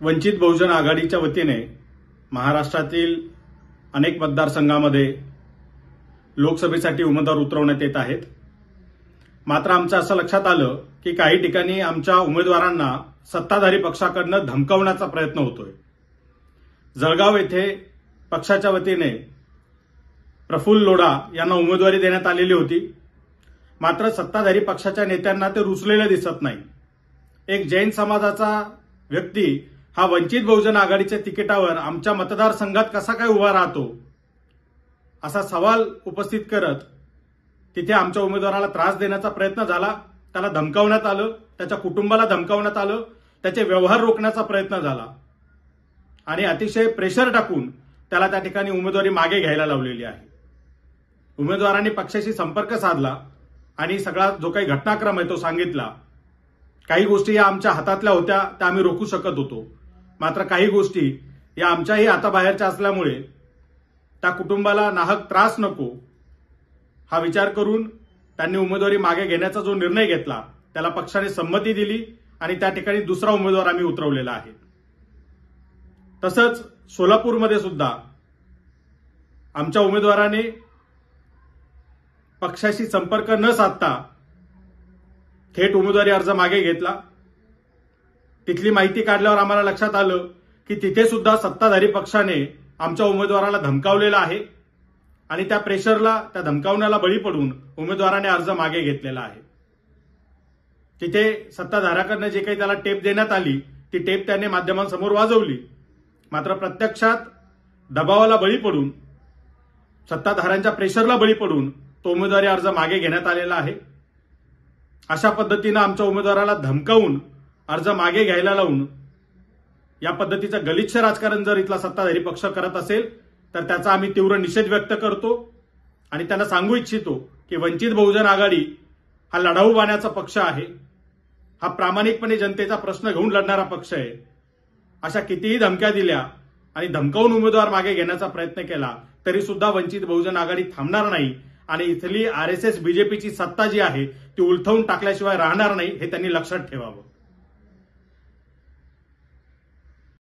वंचित बहुजन आघाडीच्या वतीने महाराष्ट्रातील अनेक मतदारसंघामध्ये लोकसभेसाठी उमेदवार उतरवण्यात येत आहेत। मात्र आमचं असं लक्षात आलं की काही ठिकाणी आमच्या उमेदवारांना सत्ताधारी पक्षाकडून धमकावण्याचा प्रयत्न होतोय। जळगाव येथे पक्षाच्या वतीने प्रफुल्ल लोढा यांना उमेदवारी देण्यात आलेली होती, मात्र सत्ताधारी पक्षाच्या नेत्यांना ते रुचलेले दिसत नाही। एक जैन समाजाचा व्यक्ती हा वंचित बहुजन आघाडीच्या तिकिटावर आमच्या मतदारसंघात कसा काय उभा राहतो असा सवाल उपस्थित करत तिथे आमच्या उमेदवाराला त्रास देण्याचा प्रयत्न झाला, त्याला धमकावण्यात आलं, त्याच्या कुटुंबाला धमकावण्यात आलं, त्याचे व्यवहार रोखण्याचा प्रयत्न झाला आणि अतिशय प्रेशर टाकून त्याला त्या ठिकाणी उमेदवारी मागे घ्यायला लावलेली आहे। उमेदवारांनी पक्षाशी संपर्क साधला आणि सगळा जो काही घटनाक्रम आहे तो सांगितला। काही गोष्टी या आमच्या हातातल्या होत्या, त्या आम्ही रोखू शकत होतो, मात्र काही गोष्टी या आमच्याही हाताबाहेरच्या असल्यामुळे त्या कुटुंबाला नाहक त्रास नको हा विचार करून त्यांनी उमेदवारी मागे घेण्याचा जो निर्णय घेतला त्याला पक्षाने संमती दिली आणि त्या ठिकाणी दुसरा उमेदवार आम्ही उतरवलेला आहे। तसंच सोलापूरमध्ये सुद्धा आमच्या उमेदवाराने पक्षाशी संपर्क न साधता थेट उमेदवारी अर्ज मागे घेतला। तिथली माहिती काढल्यावर आम्हाला लक्षात आलं की तिथे सुद्धा सत्ताधारी पक्षाने आमच्या उमेदवाराला धमकावलेलं आहे आणि त्या प्रेशरला, त्या धमकावण्याला बळी पडून उमेदवाराने अर्ज मागे घेतलेला आहे। तिथे सत्ताधाऱ्याकडनं जे काही त्याला टेप देण्यात आली ती टेप त्याने माध्यमांसमोर वाजवली, मात्र प्रत्यक्षात दबावाला बळी पडून, सत्ताधाऱ्यांच्या प्रेशरला बळी पडून तो उमेदवारी अर्ज मागे घेण्यात आलेला आहे। अशा पद्धतीनं आमच्या उमेदवाराला धमकावून अर्ज मागे घ्यायला लावून या पद्धतीचं गलिच्छ राजकारण जर इथला सत्ताधारी पक्ष करत असेल तर त्याचा आम्ही तीव्र निषेध व्यक्त करतो आणि त्यांना सांगू इच्छितो की वंचित बहुजन आघाडी हा लढाऊ बाण्याचा पक्ष आहे, हा प्रामाणिकपणे जनतेचा प्रश्न घेऊन लढणारा पक्ष आहे। अशा कितीही धमक्या दिल्या आणि धमकावून उमेदवार मागे घेण्याचा प्रयत्न केला तरी सुद्धा वंचित बहुजन आघाडी थांबणार नाही आणि इथली आरएसएस बीजेपीची सत्ता जी आहे ती उलथवून टाकल्याशिवाय राहणार नाही, हे त्यांनी लक्षात ठेवावं।